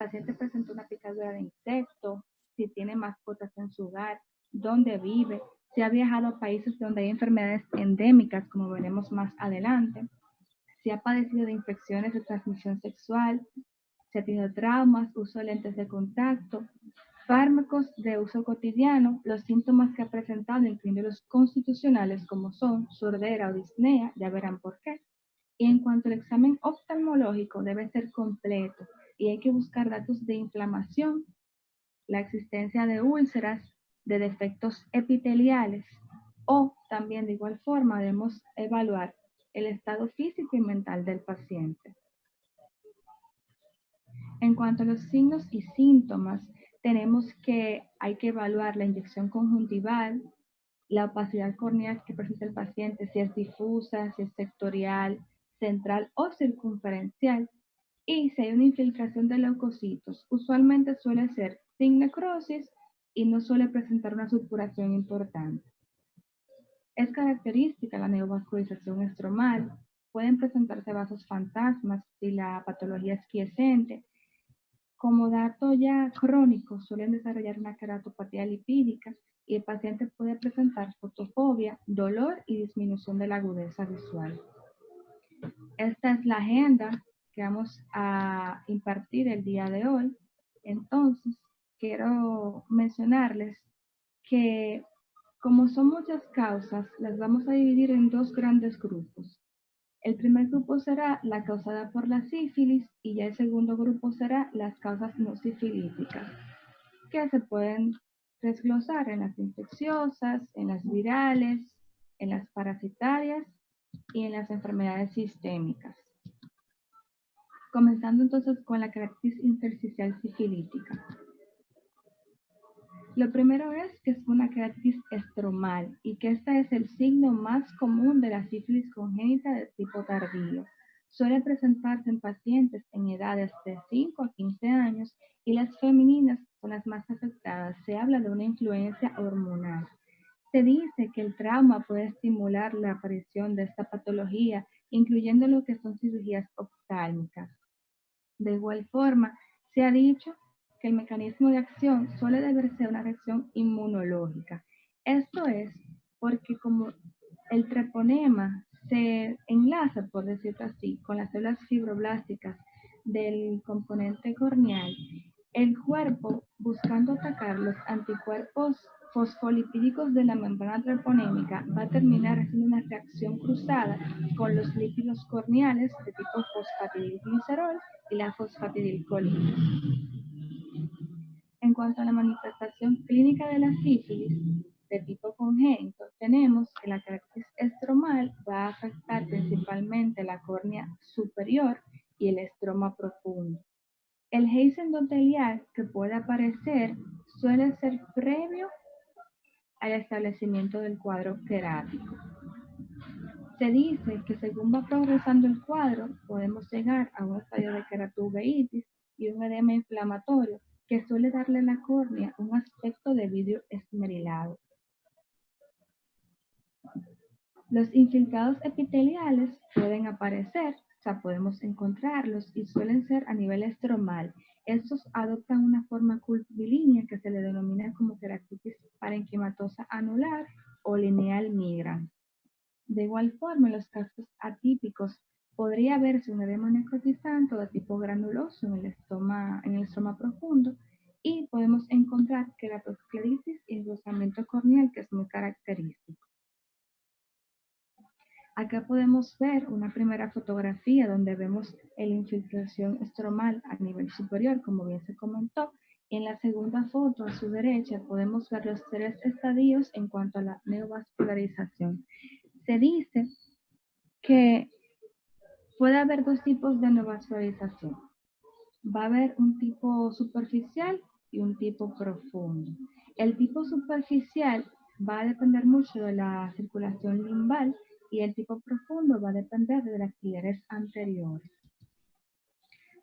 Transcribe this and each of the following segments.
paciente presenta una picadura de insecto, si tiene mascotas en su hogar, dónde vive, si ha viajado a países donde hay enfermedades endémicas, como veremos más adelante, si ha padecido de infecciones de transmisión sexual, si ha tenido traumas, uso de lentes de contacto, fármacos de uso cotidiano, los síntomas que ha presentado, incluyendo los constitucionales como son sordera o disnea, ya verán por qué. Y en cuanto al examen oftalmológico, debe ser completo y hay que buscar datos de inflamación, la existencia de úlceras, de defectos epiteliales o también de igual forma debemos evaluar el estado físico y mental del paciente. En cuanto a los signos y síntomas, tenemos que hay que evaluar la inyección conjuntival, la opacidad corneal que presenta el paciente, si es difusa, si es sectorial, central o circunferencial, y si hay una infiltración de leucocitos. Usualmente suele ser sin necrosis y no suele presentar una supuración importante. Es característica la neovascularización estromal. Pueden presentarse vasos fantasmas si la patología es quiescente. Como dato ya crónico, suelen desarrollar una queratopatía lipídica y el paciente puede presentar fotofobia, dolor y disminución de la agudeza visual. Esta es la agenda que vamos a impartir el día de hoy. Entonces, quiero mencionarles que como son muchas causas, las vamos a dividir en dos grandes grupos. El primer grupo será la causada por la sífilis y ya el segundo grupo será las causas no sifilíticas, que se pueden desglosar en las infecciosas, en las virales, en las parasitarias y en las enfermedades sistémicas. Comenzando entonces con la queratitis intersticial sifilítica. Lo primero es que es una queratitis estromal y que este es el signo más común de la sífilis congénita de tipo tardío. Suele presentarse en pacientes en edades de 5 a 15 años y las femeninas son las más afectadas. Se habla de una influencia hormonal. Se dice que el trauma puede estimular la aparición de esta patología, incluyendo lo que son cirugías oftálmicas. De igual forma, se ha dicho que el mecanismo de acción suele deberse a una reacción inmunológica. Esto es porque como el treponema se enlaza, por decirlo así, con las células fibroblásticas del componente corneal, el cuerpo, buscando atacar los anticuerpos fosfolipídicos de la membrana treponémica, va a terminar haciendo una reacción cruzada con los lípidos corneales de tipo fosfatidilglicerol y la fosfatidilcolina. En cuanto a la manifestación clínica de la sífilis de tipo congénito, tenemos que la queratitis estromal va a afectar principalmente la córnea superior y el estroma profundo. El haze endotelial que puede aparecer suele ser previo al establecimiento del cuadro querático. Se dice que según va progresando el cuadro, podemos llegar a un estadio de queratuveitis y un edema inflamatorio que suele darle a la córnea un aspecto de vidrio esmerilado. Los infiltrados epiteliales pueden aparecer, o sea, podemos encontrarlos y suelen ser a nivel estromal. Estos adoptan una forma curvilínea que se le denomina como queratitis parenquimatosa anular o lineal migrans. De igual forma, en los casos atípicos podría verse un edema necrotizante de tipo granuloso en el estroma profundo y podemos encontrar queratoscleritis y engrosamiento corneal que es muy característico. Acá podemos ver una primera fotografía donde vemos la infiltración estromal a nivel superior, como bien se comentó. En la segunda foto, a su derecha, podemos ver los 3 estadios en cuanto a la neovascularización. Se dice que puede haber 2 tipos de neovascularización. Va a haber un tipo superficial y un tipo profundo. El tipo superficial va a depender mucho de la circulación limbal y el tipo profundo va a depender de las pilares anteriores.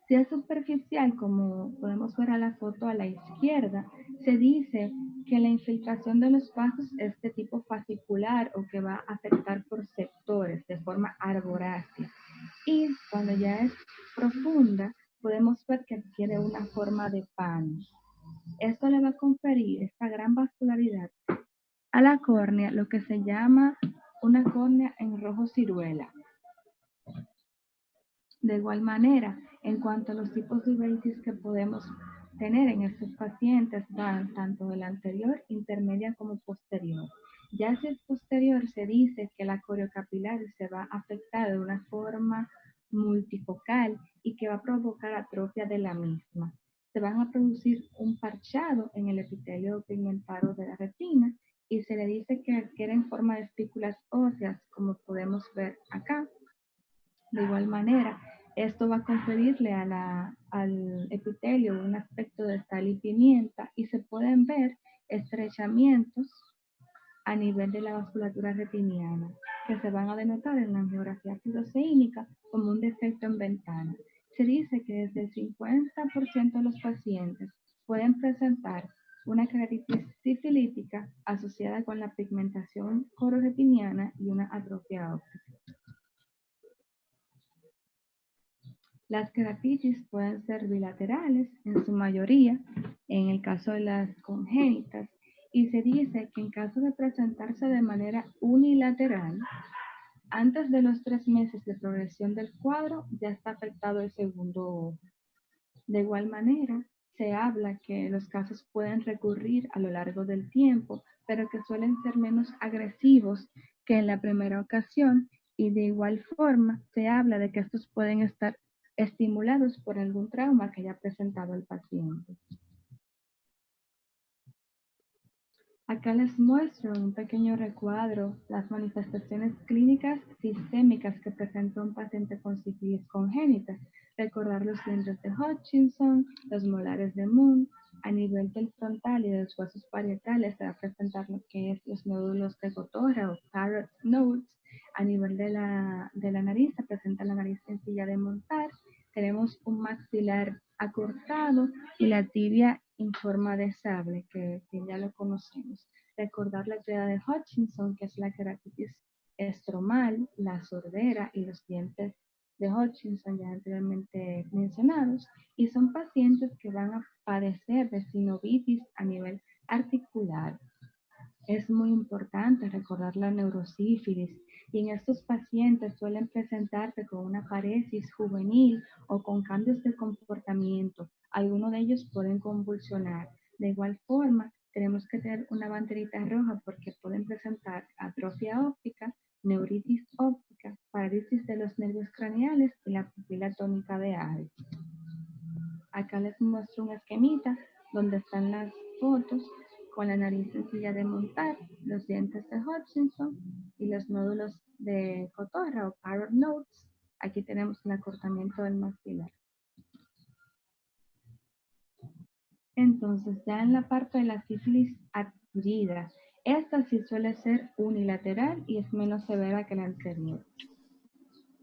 Si es superficial, como podemos ver a la foto a la izquierda, se dice que la infiltración de los vasos es de tipo fascicular o que va a afectar por sectores de forma arborácea. Y cuando ya es profunda, podemos ver que adquiere una forma de pan. Esto le va a conferir esta gran vascularidad a la córnea, lo que se llama una córnea en rojo ciruela. De igual manera, en cuanto a los tipos de uveitis que podemos tener en estos pacientes, van tanto de la anterior, intermedia como posterior. Ya si es posterior, se dice que la coriocapilar se va a afectar de una forma multifocal y que va a provocar atrofia de la misma. Se van a producir un parchado en el epitelio pigmentado de la retina y se le dice que adquieren forma de espículas óseas, como podemos ver acá. De igual manera, esto va a conferirle al epitelio un aspecto de sal y pimienta y se pueden ver estrechamientos a nivel de la vasculatura retiniana que se van a denotar en la angiografía fibrocénica como un defecto en ventana. Se dice que desde el 50% de los pacientes pueden presentar una keratitis sifilítica asociada con la pigmentación cororetiniana y una atrofia óptica. Las keratitis pueden ser bilaterales en su mayoría, en el caso de las congénitas, y se dice que en caso de presentarse de manera unilateral, antes de los 3 meses de progresión del cuadro ya está afectado el segundo ojo. De igual manera, se habla que los casos pueden recurrir a lo largo del tiempo, pero que suelen ser menos agresivos que en la primera ocasión, y de igual forma se habla de que estos pueden estar estimulados por algún trauma que haya presentado el paciente. Acá les muestro en un pequeño recuadro las manifestaciones clínicas sistémicas que presenta un paciente con sífilis congénita. Recordar los dientes de Hutchinson, los molares de Moon. A nivel del frontal y de los huesos parietales se va a presentar lo que es los nódulos de cotorra o parrot nodes. A nivel de la nariz se presenta la nariz sencilla de montar. Tenemos un maxilar acortado y la tibia en forma de sable, que ya lo conocemos. Recordar la actividad de Hutchinson, que es la keratitis estromal, la sordera y los dientes de Hutchinson ya anteriormente mencionados, y son pacientes que van a padecer de sinovitis a nivel articular. Es muy importante recordar la neurosífilis y en estos pacientes suelen presentarse con una paresis juvenil o con cambios de comportamiento. Algunos de ellos pueden convulsionar. De igual forma, tenemos que tener una banderita roja porque pueden presentar atrofia óptica, neuritis óptica, parálisis de los nervios craneales y la pupila tónica de Addis. Acá les muestro un esquemita donde están las fotos con la nariz sencilla de montar, los dientes de Hutchinson y los nódulos de cotorra o parrot nodes. Aquí tenemos el acortamiento del maxilar. Entonces, ya en la parte de la sífilis adquirida, esta sí suele ser unilateral y es menos severa que la anterior.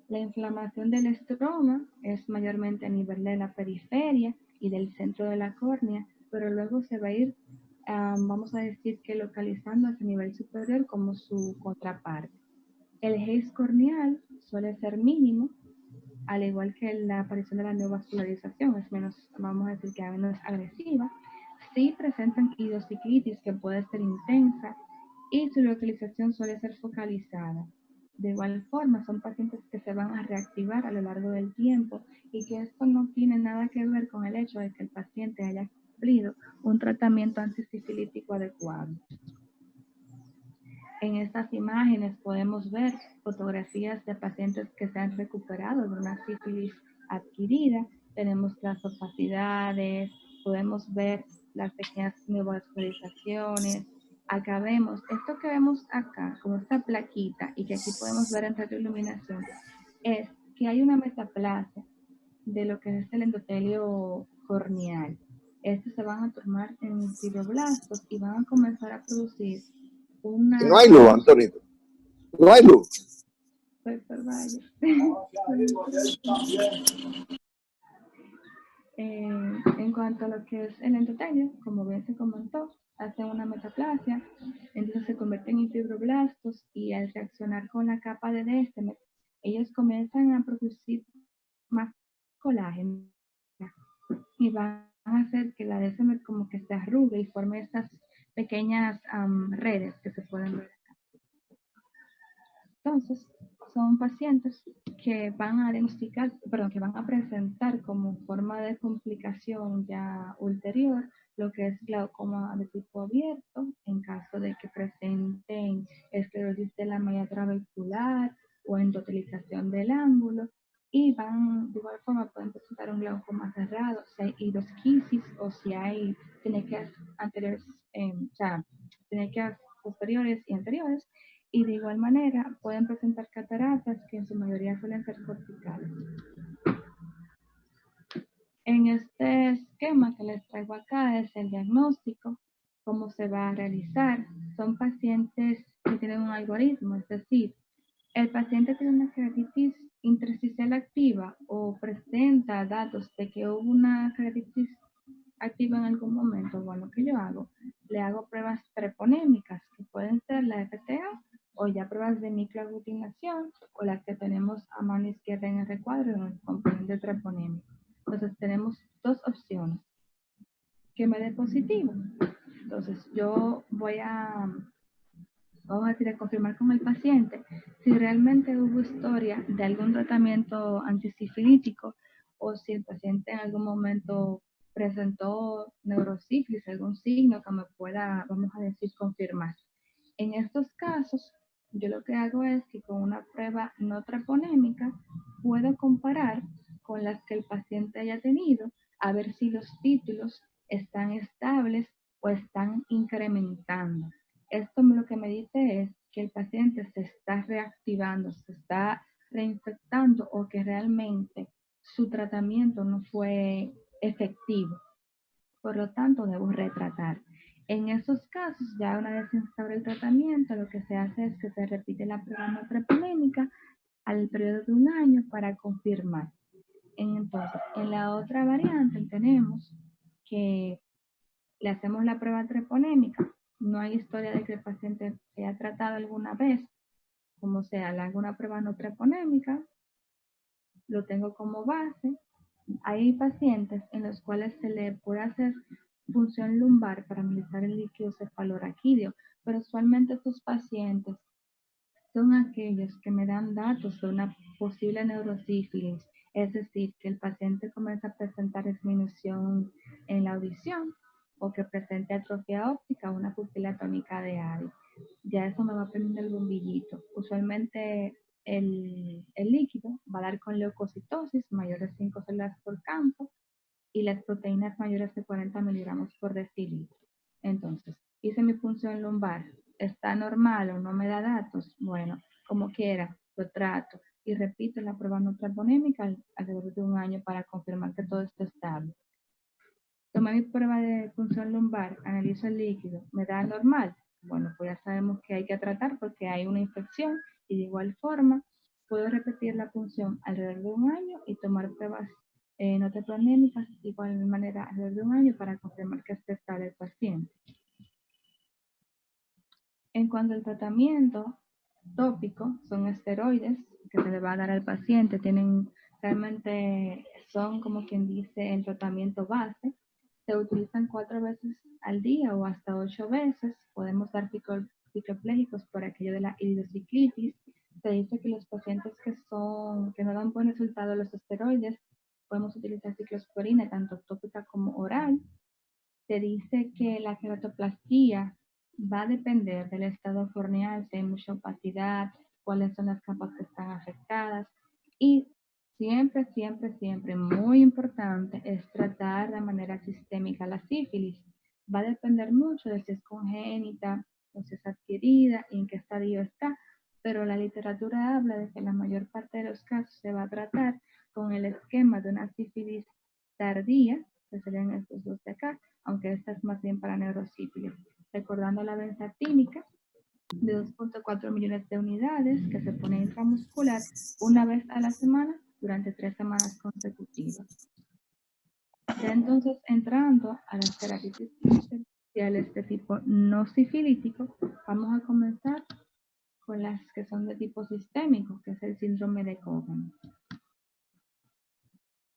La inflamación del estroma es mayormente a nivel de la periferia y del centro de la córnea, pero luego se va a ir, vamos a decir que localizando a nivel superior como su contraparte. El haze corneal suele ser mínimo, al igual que la aparición de la neovascularización, es menos, vamos a decir que menos agresiva. Sí presentan idiociclitis que puede ser intensa y su localización suele ser focalizada. De igual forma, son pacientes que se van a reactivar a lo largo del tiempo y que esto no tiene nada que ver con el hecho de que el paciente haya cumplido un tratamiento antisifilítico adecuado. En estas imágenes podemos ver fotografías de pacientes que se han recuperado de una sífilis adquirida. Tenemos las opacidades, podemos ver las pequeñas neovascularizaciones. Acá vemos, esto que vemos acá, como esta plaquita, y que aquí podemos ver en retroiluminación, es que hay una metaplasia de lo que es el endotelio corneal. Estos se van a formar en fibroblastos y van a comenzar a producir una... No hay luz, Antonio. No hay luz. En cuanto a lo que es el endotelio, como bien se comentó, hace una metaplasia, entonces se convierten en fibroblastos y al reaccionar con la capa de este, ellos comienzan a producir más colágeno y van a hacer que la DSM como que se arrugue y forme estas pequeñas redes que se pueden ver. Entonces, son pacientes que van a diagnosticar, perdón, que van a presentar como forma de complicación ya ulterior lo que es glaucoma de tipo abierto, en caso de que presenten esclerosis de la malla trabecular o endotelización del ángulo, y van, de igual forma, pueden presentar un glaucoma cerrado, si hay hidrosquisis o si hay tenequias anteriores, o sea, tenequias posteriores y anteriores, y de igual manera pueden presentar cataratas que en su mayoría suelen ser corticales. En este esquema que les traigo acá es el diagnóstico, cómo se va a realizar. Son pacientes que tienen un algoritmo, es decir, el paciente tiene una keratitis intersticial activa o presenta datos de que hubo una keratitis activa en algún momento. Bueno, ¿qué yo hago? Le hago pruebas treponémicas, que pueden ser la FTA o ya pruebas de microaglutinación o las que tenemos a mano izquierda en el recuadro en el componente treponémico. Entonces tenemos dos opciones. Que me dé positivo. Entonces yo voy a, vamos a decir, a confirmar con el paciente si realmente hubo historia de algún tratamiento antisifilítico o si el paciente en algún momento presentó neurosífilis, algún signo que me pueda, vamos a decir, confirmar. En estos casos, yo lo que hago es que con una prueba no treponémica puedo comparar con las que el paciente haya tenido a ver si los títulos están estables o están incrementando. Esto lo que me dice es que el paciente se está reactivando, se está reinfectando o que realmente su tratamiento no fue efectivo. Por lo tanto, debo retratar. En esos casos, ya una vez se instaura el tratamiento, lo que se hace es que se repite la prueba no treponémica al periodo de un año para confirmar. Entonces, en la otra variante tenemos que le hacemos la prueba treponémica. No hay historia de que el paciente se haya tratado alguna vez, como sea, le hago una prueba no treponémica, lo tengo como base. Hay pacientes en los cuales se le puede hacer punción lumbar para analizar el líquido cefaloraquídeo, pero usualmente estos pacientes son aquellos que me dan datos de una posible neurosífilis, es decir, que el paciente comienza a presentar disminución en la audición o que presente atrofia óptica o una pupila tónica de Addy. Ya eso me va prendiendo el bombillito. Usualmente el líquido va a dar con leucocitosis mayores de 5 células por campo y las proteínas mayores de 40 miligramos por decilitro. Entonces, hice mi punción lumbar, ¿está normal o no me da datos? Bueno, como quiera, lo trato y repito la prueba no treponémica alrededor de un año para confirmar que todo está estable. Tomé mi prueba de punción lumbar, analizo el líquido, ¿me da normal? Bueno, pues ya sabemos que hay que tratar porque hay una infección y de igual forma puedo repetir la punción alrededor de un año y tomar pruebas no treponémicas de igual manera alrededor de un año para confirmar que esté estable el paciente. En cuanto al tratamiento tópico, son esteroides que se le va a dar al paciente, realmente son como quien dice el tratamiento base. Se utilizan 4 veces al día o hasta 8 veces. Podemos dar cicloplégicos por aquello de la iridociclitis. Se dice que los pacientes que no dan buen resultado a los esteroides, podemos utilizar ciclosporina tanto tópica como oral. Se dice que la queratoplastía va a depender del estado corneal, si hay mucha opacidad, cuáles son las capas que están afectadas y siempre, siempre, siempre, muy importante es tratar de manera sistémica la sífilis. Va a depender mucho de si es congénita o si es adquirida y en qué estadio está, pero la literatura habla de que la mayor parte de los casos se va a tratar con el esquema de una sífilis tardía, que serían estos dos de acá, aunque esta es más bien para neurosífilis. Recordando la benzatínica de 2.4 millones de unidades que se pone intramuscular una vez a la semana durante 3 semanas consecutivas. Ya entonces entrando a las terapias iniciales de tipo no sifilítico, vamos a comenzar con las que son de tipo sistémico, que es el síndrome de Cogan.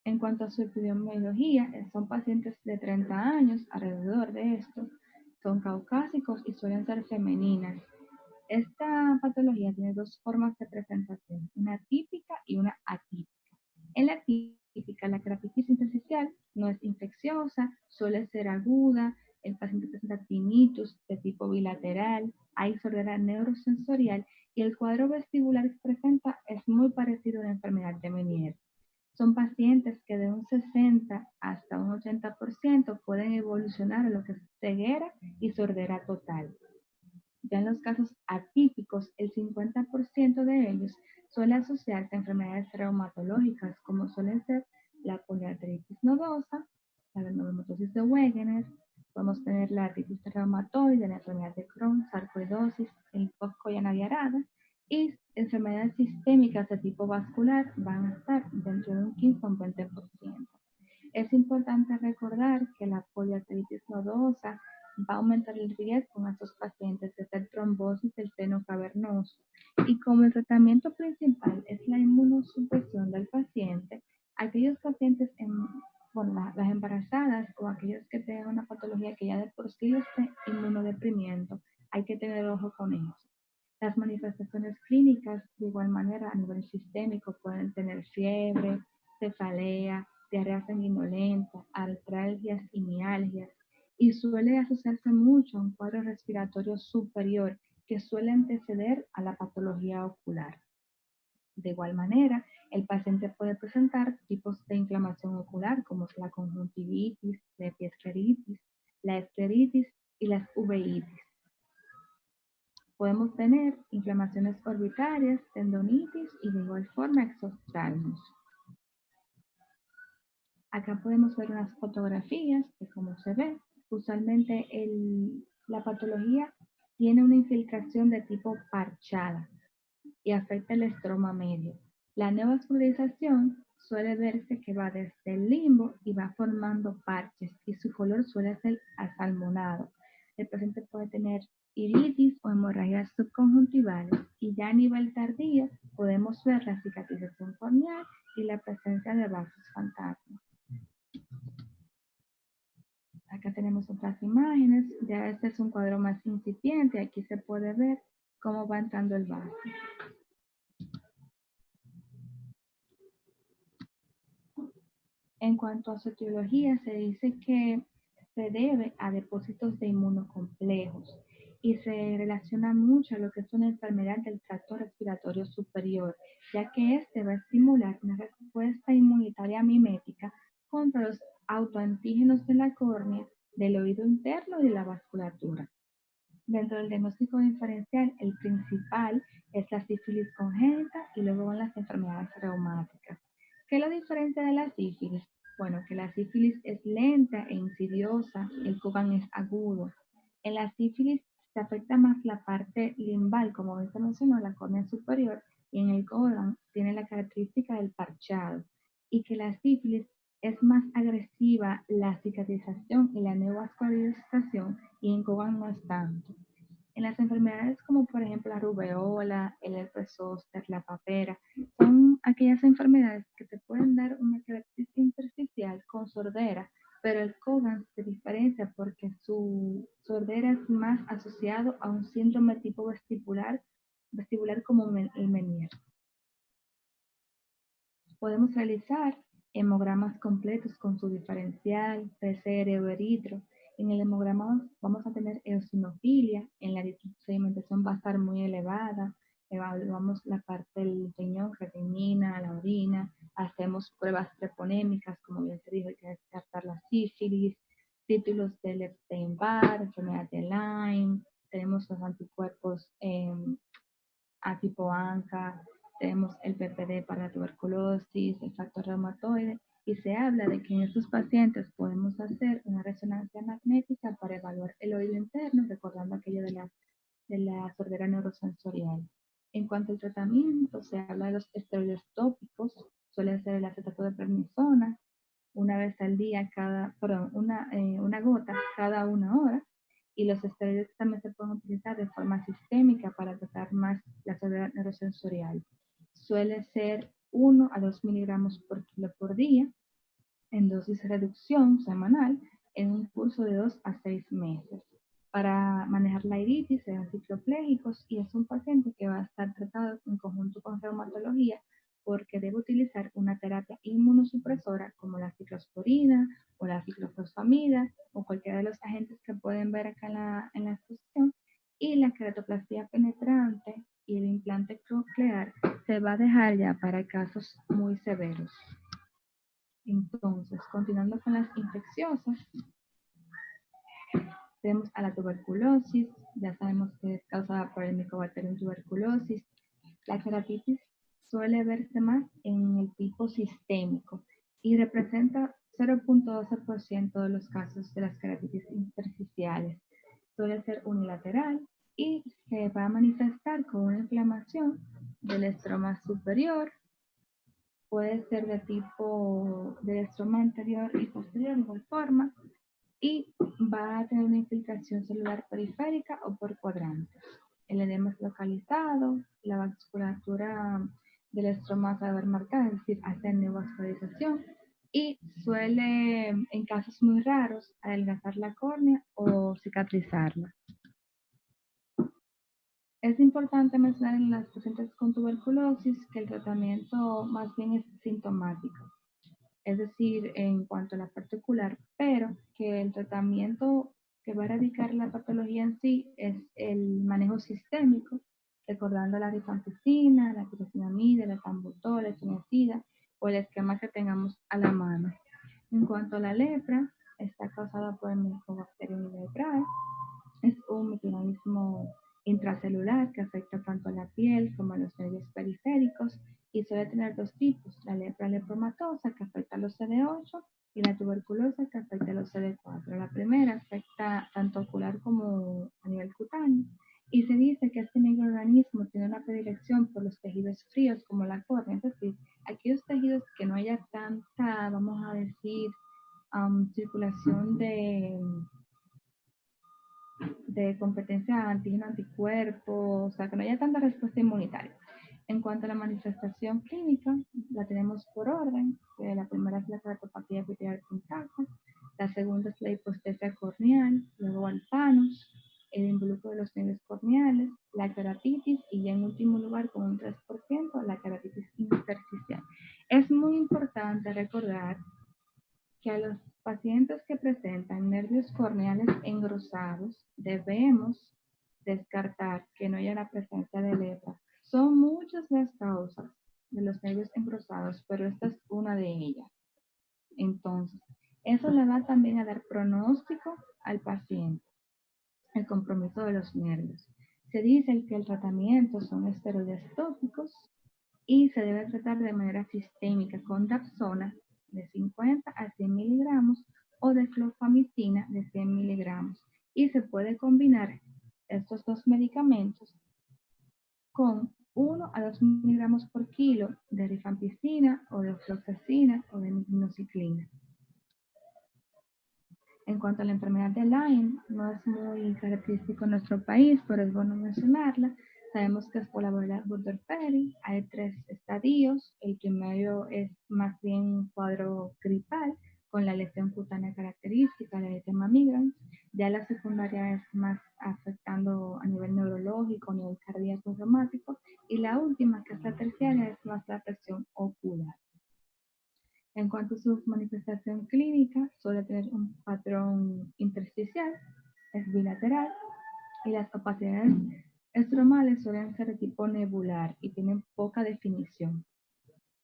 En cuanto a su epidemiología, son pacientes de 30 años, alrededor de esto, son caucásicos y suelen ser femeninas. Esta patología tiene dos formas de presentación, una típica y una atípica. En la típica, la queratitis intersticial no es infecciosa, suele ser aguda, el paciente presenta tinnitus de tipo bilateral, hay sordera neurosensorial y el cuadro vestibular que presenta es muy parecido a una enfermedad de Meniere. Son pacientes que de un 60 hasta un 80% pueden evolucionar a lo que es ceguera y sordera total. Ya en los casos atípicos, el 50% de ellos suele asociarse a enfermedades reumatológicas, como suelen ser la poliarteritis nodosa, la reumatosis de Wegener, podemos tener la artritis reumatoide, la enfermedad de Crohn, sarcoidosis, el coxcoya-naviarada, y enfermedades sistémicas de tipo vascular van a estar dentro de un 15 a un 20%. Es importante recordar que la poliarteritis nodosa va a aumentar el riesgo en estos pacientes de hacer trombosis del seno cavernoso. Y como el tratamiento principal es la inmunosupresión del paciente, aquellos pacientes las embarazadas o aquellos que tengan una patología que ya de por sí esté inmunodeprimiendo, hay que tener ojo con eso. Las manifestaciones clínicas, de igual manera, a nivel sistémico, pueden tener fiebre, cefalea, diarrea sanguinolenta, artralgias y mialgias, y suele asociarse mucho a un cuadro respiratorio superior que suele anteceder a la patología ocular. De igual manera, el paciente puede presentar tipos de inflamación ocular como es la conjuntivitis, la epiescleritis, la escleritis y las uveitis. Podemos tener inflamaciones orbitarias, tendonitis y de igual forma exoftalmos. Acá podemos ver unas fotografías de cómo se ve. Usualmente la patología tiene una infiltración de tipo parchada y afecta el estroma medio. La neovascularización suele verse que va desde el limbo y va formando parches y su color suele ser asalmonado. El paciente puede tener iritis o hemorragias subconjuntivales y ya a nivel tardío podemos ver la cicatrización corneal y la presencia de vasos fantasmas. Acá tenemos otras imágenes, ya este es un cuadro más incipiente, aquí se puede ver cómo va entrando el vaso. En cuanto a su etiología, se dice que se debe a depósitos de inmunocomplejos y se relaciona mucho a lo que es una enfermedad del tracto respiratorio superior, ya que este va a estimular una respuesta inmunitaria mimética contra los autoantígenos de la córnea, del oído interno y de la vasculatura. Dentro del diagnóstico diferencial, el principal es la sífilis congénita y luego van las enfermedades reumáticas. ¿Qué es la diferencia de la sífilis? Bueno, que la sífilis es lenta e insidiosa, el Cogan es agudo. En la sífilis se afecta más la parte limbal, como bien se mencionó, la córnea superior, y en el Cogan tiene la característica del parchado. Y que la sífilis es más agresiva la cicatrización y la neovascularización, y en Cogan no es tanto. En las enfermedades como por ejemplo la rubeola, el herpes zóster, la papera, son aquellas enfermedades que te pueden dar una queratitis intersticial con sordera, pero el Cogan se diferencia porque su sordera es más asociado a un síndrome tipo vestibular como el Meniere. Podemos realizar hemogramas completos con su diferencial, PCR o eritro. En el hemograma vamos a tener eosinofilia, en la sedimentación va a estar muy elevada, evaluamos la parte del riñón, creatinina, la orina, hacemos pruebas treponémicas, como bien se dijo, hay que descartar la sífilis, títulos del Epstein-Barr, enfermedad de Lyme, tenemos los anticuerpos a tipo ANCA, tenemos el PPD para la tuberculosis, el factor reumatoide, y se habla de que en estos pacientes podemos hacer una resonancia magnética para evaluar el oído interno, recordando aquello de la sordera neurosensorial. En cuanto al tratamiento, se habla de los esteroides tópicos, suelen ser el acetato de prednisona, una vez al día, una gota cada 1 hora, y los esteroides también se pueden utilizar de forma sistémica para tratar más la sordera neurosensorial. Suele ser 1 a 2 miligramos por kilo por día, en dosis reducción semanal en un curso de 2 a 6 meses. Para manejar la iritis se dan cicloplégicos y es un paciente que va a estar tratado en conjunto con reumatología porque debe utilizar una terapia inmunosupresora como la ciclosporina o la ciclofosfamida o cualquiera de los agentes que pueden ver acá en la exposición, y la queratoplastia penetrante y el implante coclear se va a dejar ya para casos muy severos. Entonces, continuando con las infecciosas, tenemos a la tuberculosis, ya sabemos que es causada por el Mycobacterium tuberculosis. La queratitis suele verse más en el tipo sistémico y representa 0.12% de los casos de las queratitis intersticiales. Suele ser unilateral y se va a manifestar con una inflamación del estroma superior. Puede ser de tipo del estroma anterior y posterior de igual forma, y va a tener una infiltración celular periférica o por cuadrantes. El edema es localizado, la vasculatura del estroma se va a ver marcada, es decir, hace neovascularización, y suele, en casos muy raros, adelgazar la córnea o cicatrizarla. Es importante mencionar en las pacientes con tuberculosis que el tratamiento más bien es sintomático, es decir, en cuanto a la parte ocular, pero que el tratamiento que va a erradicar la patología en sí es el manejo sistémico, recordando la rifampicina, la tiracinamida, la tambutol, la etinacida o el esquema que tengamos a la mano. En cuanto a la lepra, está causada por el Mycobacterium leprae. Es un microorganismo intracelular que afecta tanto a la piel como a los nervios periféricos y suele tener dos tipos: la lepra lepromatosa, que afecta a los CD8, y la tuberculosa, que afecta a los CD4. La primera afecta tanto ocular como a nivel cutáneo, y se dice que este microorganismo tiene una predilección por los tejidos fríos como la córnea, es decir, aquellos tejidos que no haya tanta, vamos a decir, circulación de competencia antígeno-anticuerpo, o sea, que no haya tanta respuesta inmunitaria. En cuanto a la manifestación clínica, la tenemos por orden. La primera es la keratopatía epitelial punctata, la segunda es la hipoestesia corneal, luego alpanos, el involucro de los nervios corneales, la queratitis y ya en último lugar, con un 3%, la queratitis intersticial. Es muy importante recordar que a los pacientes que presentan nervios corneales engrosados debemos descartar que no haya la presencia de lepra. Son muchas las causas de los nervios engrosados, pero esta es una de ellas. Entonces, eso le va también a dar pronóstico al paciente, el compromiso de los nervios. Se dice que el tratamiento son esteroides tópicos y se debe tratar de manera sistémica con dapsona de 50 a 100 miligramos o de clofamicina de 100 miligramos, y se puede combinar estos dos medicamentos con 1 a 2 miligramos por kilo de rifampicina o de fluoxacina o de minoxiclina. En cuanto a la enfermedad de Lyme, no es muy característico en nuestro país, pero es bueno mencionarla. Sabemos que es por la viruela Burgdorferi. Hay 3 estadios. El primero es más bien un cuadro gripal con la lesión cutánea característica, la eritema migrans. Ya la secundaria es más afectando a nivel neurológico, a nivel cardíaco, reumático. Y la última, que es la terciaria, es más la afección ocular. En cuanto a su manifestación clínica, suele tener un patrón intersticial, es bilateral, y las opacidades estromales suelen ser de tipo nebular y tienen poca definición.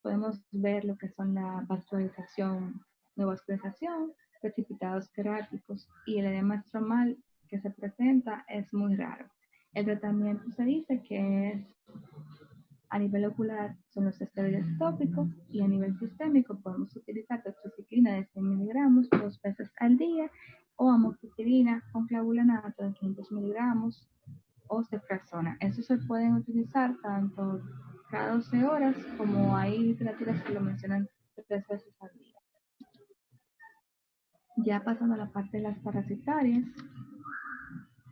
Podemos ver lo que son la vascularización, neovascularización, precipitados queráticos, y el edema estromal que se presenta es muy raro. El tratamiento se dice que es a nivel ocular son los esteroides tópicos, y a nivel sistémico podemos utilizar doxiciclina de 100 miligramos 2 veces al día, o amoxicilina con clavulanato de 500 miligramos o ceftriaxona. Estos se pueden utilizar tanto cada 12 horas como hay literaturas que lo mencionan 3 veces al día. Ya pasando a la parte de las parasitarias,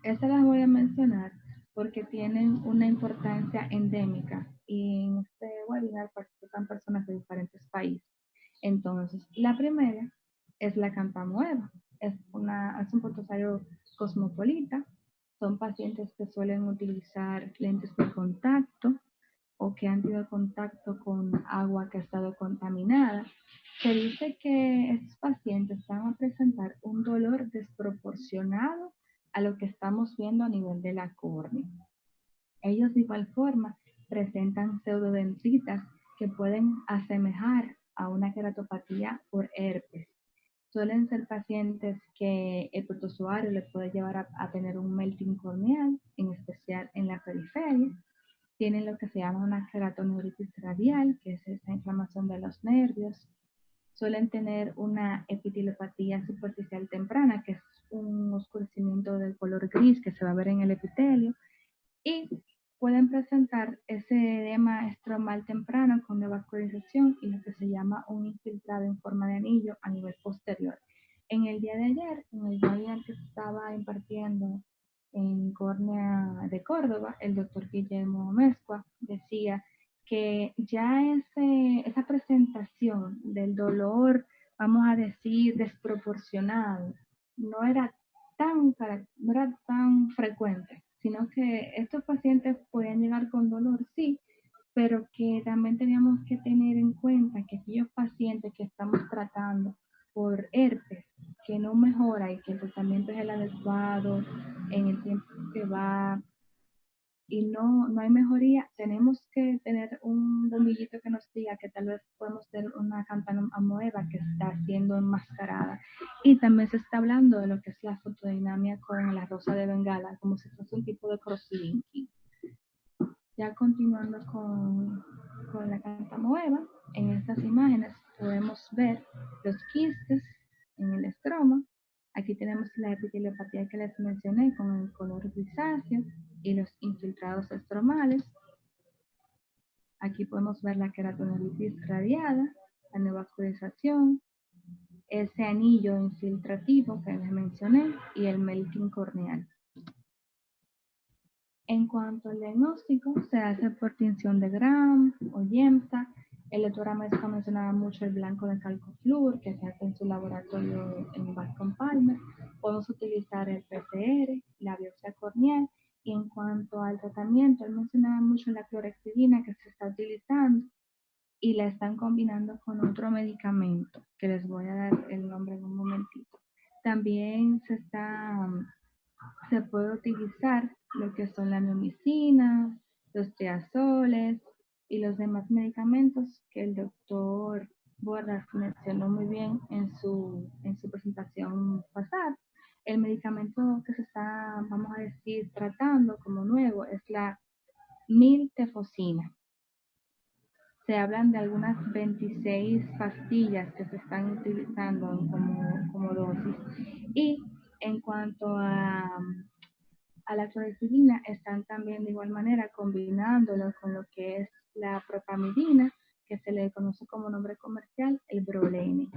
estas las voy a mencionar porque tienen una importancia endémica y en este webinar participan personas de diferentes países. Entonces, la primera es la campamoeba. Es un protozoario cosmopolita. Son pacientes que suelen utilizar lentes de contacto o que han tenido contacto con agua que ha estado contaminada. Se dice que estos pacientes van a presentar un dolor desproporcionado a lo que estamos viendo a nivel de la córnea. Ellos de igual forma presentan pseudodendritas que pueden asemejar a una queratopatía por herpes. Suelen ser pacientes que el protozoario les puede llevar a tener un melting corneal, en especial en la periferia. Tienen lo que se llama una queratoneurosis radial, que es esa inflamación de los nervios. Suelen tener una epitelopatía superficial temprana, que es un oscurecimiento del color gris que se va a ver en el epitelio. Y pueden presentar ese edema estromal temprano con nevascularización y lo que se llama un infiltrado en forma de anillo a nivel posterior. En el día de ayer, en el día que estaba impartiendo en Córnea de Córdoba, el doctor Guillermo Mezcua decía que ya esa presentación del dolor, vamos a decir, desproporcionado, no era tan frecuente, sino que estos pacientes podían llegar con dolor, sí, pero que también teníamos que tener en cuenta que aquellos pacientes que estamos tratando por herpes, que no mejora y que el tratamiento es el adecuado en el tiempo que va y no hay mejoría, tenemos que tener un bombillito que nos diga que tal vez podemos tener una campamoeba que está siendo enmascarada. Y también se está hablando de lo que es la fotodinamia con la rosa de Bengala, como si fuese un tipo de crosslinking. Ya continuando con la campamoeba, en estas imágenes podemos ver los quistes en el estroma. Aquí tenemos la epiteliopatía que les mencioné con el color grisáceo y los infiltrados estromales. Aquí podemos ver la queratoneurosis radiada, la nevascularización, ese anillo infiltrativo que les mencioné y el melting corneal. En cuanto al diagnóstico, se hace por tinción de Gram o Yemsa. El doctor Amezcua mencionaba mucho el blanco de calcofluor que se hace en su laboratorio en Bascom Palmer. Podemos utilizar el PCR, la biopsia corneal. Y en cuanto al tratamiento, él mencionaba mucho la clorexidina que se está utilizando y la están combinando con otro medicamento que les voy a dar el nombre en un momentito. También se puede utilizar lo que son la neomicina, los triazoles y los demás medicamentos que el doctor Bordas mencionó muy bien en su presentación pasada. El medicamento que se está, vamos a decir, tratando como nuevo es la miltefosina. Se hablan de algunas 26 pastillas que se están utilizando como dosis. Y en cuanto a la clorexidina, están también de igual manera combinándolo con lo que es la propamidina, que se le conoce como nombre comercial, el Brolene.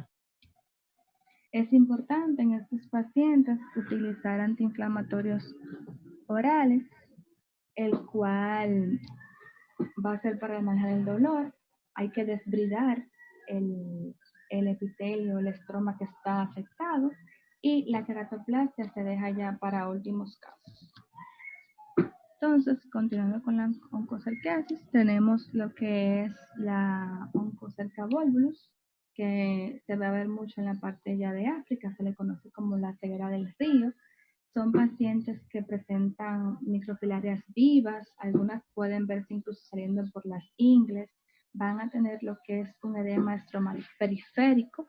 Es importante en estos pacientes utilizar antiinflamatorios orales, el cual va a ser para manejar el dolor. Hay que desbridar el epitelio, el estroma que está afectado y la queratoplastia se deja ya para últimos casos. Entonces, continuando con la oncocerciasis, tenemos lo que es la oncocerca volvulus, que se va a ver mucho en la parte ya de África, se le conoce como la ceguera del río. Son pacientes que presentan microfilarias vivas, algunas pueden verse incluso saliendo por las ingles, van a tener lo que es un edema estromal periférico.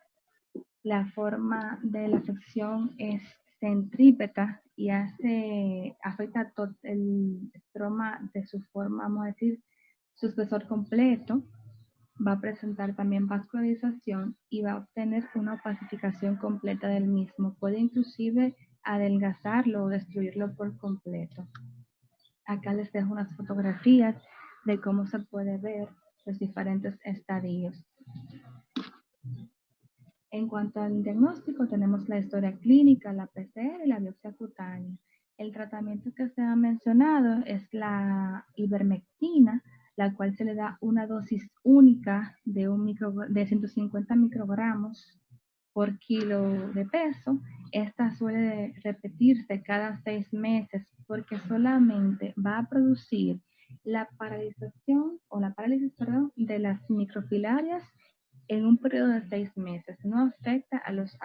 La forma de la afección es centrípeta y afecta todo el estroma de su forma, vamos a decir, su espesor completo. Va a presentar también vascularización y va a obtener una opacificación completa del mismo. Puede inclusive adelgazarlo o destruirlo por completo. Acá les dejo unas fotografías de cómo se puede ver los diferentes estadios. En cuanto al diagnóstico, tenemos la historia clínica, la PCR y la biopsia cutánea. El tratamiento que se ha mencionado es la ivermectina, la cual se le da una dosis única de 150 microgramos por kilo de peso. Esta suele repetirse cada 6 meses porque solamente va a producir la paralización o la parálisis, perdón, de las microfilarias en un periodo de 6 meses. No afecta a los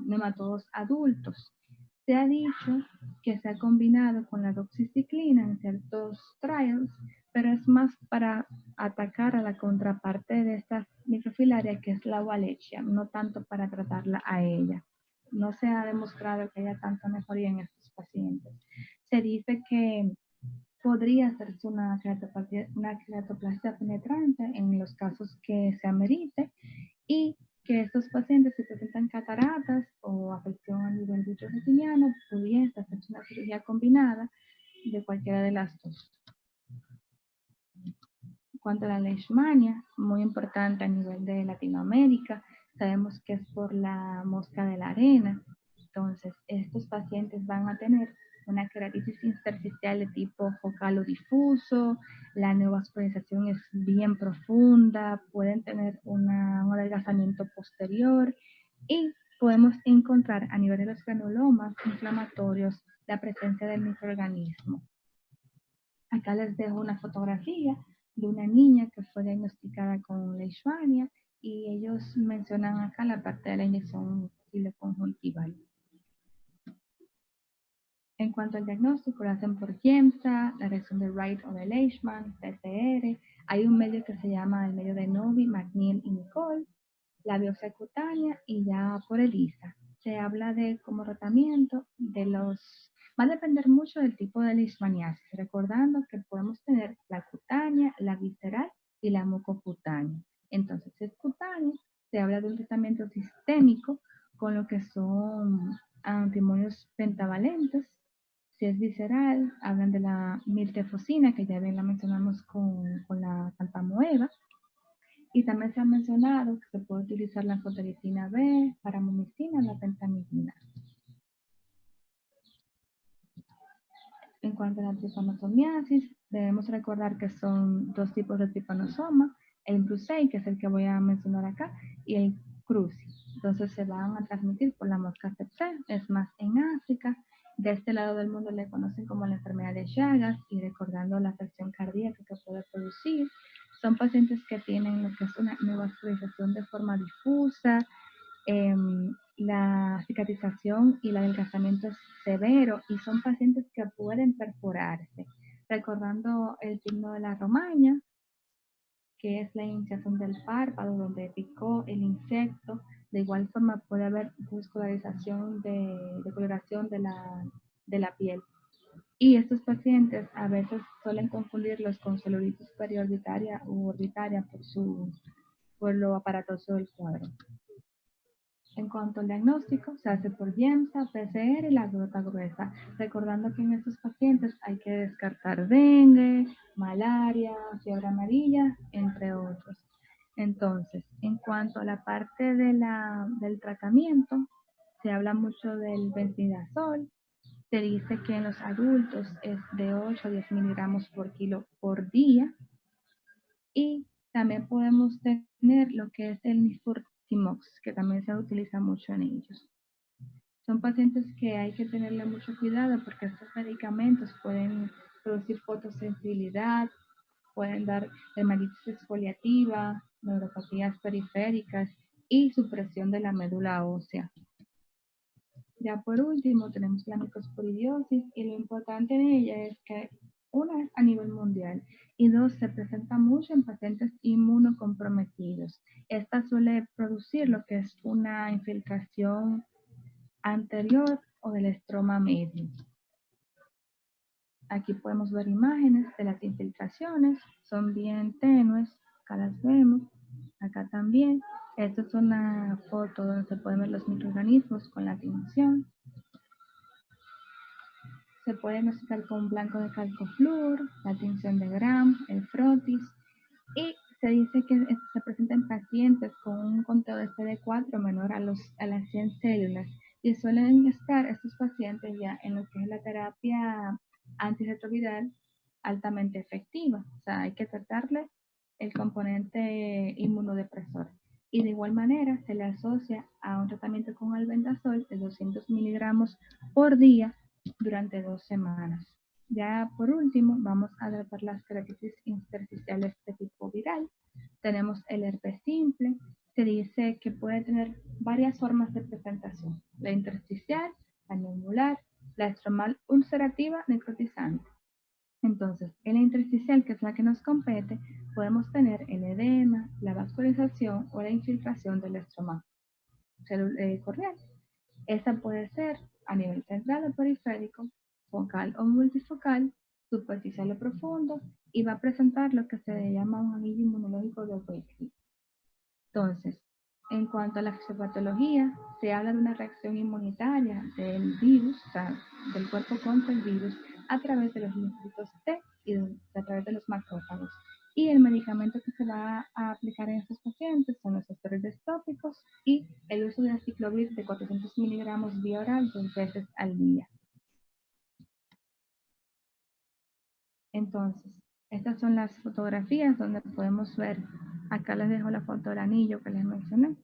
nematodos adultos. Se ha dicho que se ha combinado con la doxiciclina en ciertos trials, pero es más para atacar a la contraparte de esta microfilaria, que es la Wallacea, no tanto para tratarla a ella. No se ha demostrado que haya tanta mejoría en estos pacientes. Se dice que podría hacerse una queratoplastia penetrante en los casos que se amerite, y que estos pacientes, si presentan cataratas o afección a nivel vitreoretiniano, pudiese hacerse una cirugía combinada de cualquiera de las dos. En cuanto a la leishmania, muy importante a nivel de Latinoamérica, sabemos que es por la mosca de la arena. Entonces, estos pacientes van a tener una queratitis intersticial de tipo focal o difuso, la neovascularización es bien profunda, pueden tener un adelgazamiento posterior y podemos encontrar a nivel de los granulomas inflamatorios la presencia del microorganismo. Acá les dejo una fotografía de una niña que fue diagnosticada con leishmania y ellos mencionan acá la parte de la inyección conjuntival. En cuanto al diagnóstico, lo hacen por GEMSA, la reacción de Wright o de Leishman, PCR. Hay un medio que se llama el medio de Novi, McNeil y Nicole, la biopsia cutánea y ya por ELISA. Se habla de como tratamiento de los... Va a depender mucho del tipo de leishmaniasis, recordando que podemos tener la cutánea, la visceral y la mucocutánea. Entonces, si es cutánea, se habla de un tratamiento sistémico con lo que son antimonios pentavalentes. Si es visceral, hablan de la miltefosina, que ya bien la mencionamos con la campamoeva. Y también se ha mencionado que se puede utilizar la anfotericina B, paramomicina, la pentamidina. En cuanto a la tripanosomiasis, debemos recordar que son dos tipos de tripanosoma, el brucei, que es el que voy a mencionar acá, y el cruzi. Entonces se van a transmitir por la mosca tsetse, es más en África. De este lado del mundo le conocen como la enfermedad de Chagas, y recordando la afección cardíaca que puede producir, son pacientes que tienen lo que es una neovascularización de forma difusa, la cicatrización y el adelgazamiento es severo y son pacientes que pueden perforarse. Recordando el signo de la romaña, que es la iniciación del párpado donde picó el insecto. De igual forma puede haber vascularización de coloración de la piel. Y estos pacientes a veces suelen confundirlos con celulitis periorbitaria u orbitaria por lo aparatoso del cuadro. En cuanto al diagnóstico, se hace por GEMSA, PCR y la gota gruesa, recordando que en estos pacientes hay que descartar dengue, malaria, fiebre amarilla, entre otros. Entonces, en cuanto a la parte del tratamiento, se habla mucho del benzidazol. Se dice que en los adultos es de 8 a 10 miligramos por kilo por día. Y también podemos tener lo que es el Nifurtimox, que también se utiliza mucho en ellos. Son pacientes que hay que tenerle mucho cuidado porque estos medicamentos pueden producir fotosensibilidad, pueden dar dermatitis exfoliativa, neuropatías periféricas y supresión de la médula ósea. Ya por último tenemos la micosporidiosis y lo importante en ella es que una, a nivel mundial, y dos, se presenta mucho en pacientes inmunocomprometidos. Esta suele producir lo que es una infiltración anterior o del estroma medio. Aquí podemos ver imágenes de las infiltraciones, son bien tenues, acá las vemos, acá también. Esta es una foto donde se pueden ver los microorganismos con la tinción. Se puede diagnosticar con blanco de calcofluor, la tinción de Gram, el frotis, y se dice que se presenta en pacientes con un conteo de CD4 menor a las 100 células, y suelen estar estos pacientes ya en lo que es la terapia antirretroviral altamente efectiva. O sea, hay que tratarle el componente inmunodepresor. Y de igual manera se le asocia a un tratamiento con albendazol de 200 miligramos por día durante 2 semanas. Ya por último, vamos a tratar las keratitis intersticiales de tipo viral. Tenemos el herpes simple. Se dice que puede tener varias formas de presentación: la intersticial, la neumolar, la estromal ulcerativa necrotizante. Entonces, en la intersticial, que es la que nos compete, podemos tener el edema, la vascularización o la infiltración del estroma corneal. Esta puede ser a nivel central o periférico, focal o multifocal, superficial o profundo, y va a presentar lo que se llama un anillo inmunológico de Weill. Entonces, en cuanto a la fisiopatología, se habla de una reacción inmunitaria del virus, o sea, del cuerpo contra el virus, a través de los linfocitos T y a través de los macrófagos. Y el medicamento que se va a aplicar en estos pacientes son los esteroides tópicos y el uso de aciclovir de 400 miligramos vía oral 2 veces al día. Entonces, estas son las fotografías donde podemos ver. Acá les dejo la foto del anillo que les mencioné.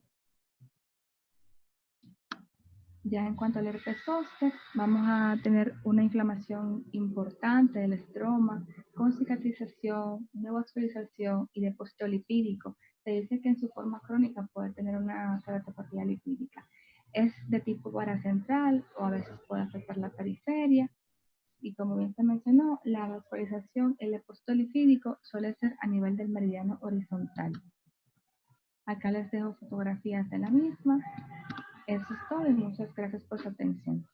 Ya en cuanto al herpes zóster, vamos a tener una inflamación importante del estroma, con cicatrización, neovascularización y depósito lipídico. Se dice que en su forma crónica puede tener una keratopatía lipídica. Es de tipo paracentral o a veces puede afectar la periferia. Y como bien se mencionó, la vascularización, el depósito lipídico suele ser a nivel del meridiano horizontal. Acá les dejo fotografías de la misma. Eso es todo y muchas gracias por su atención.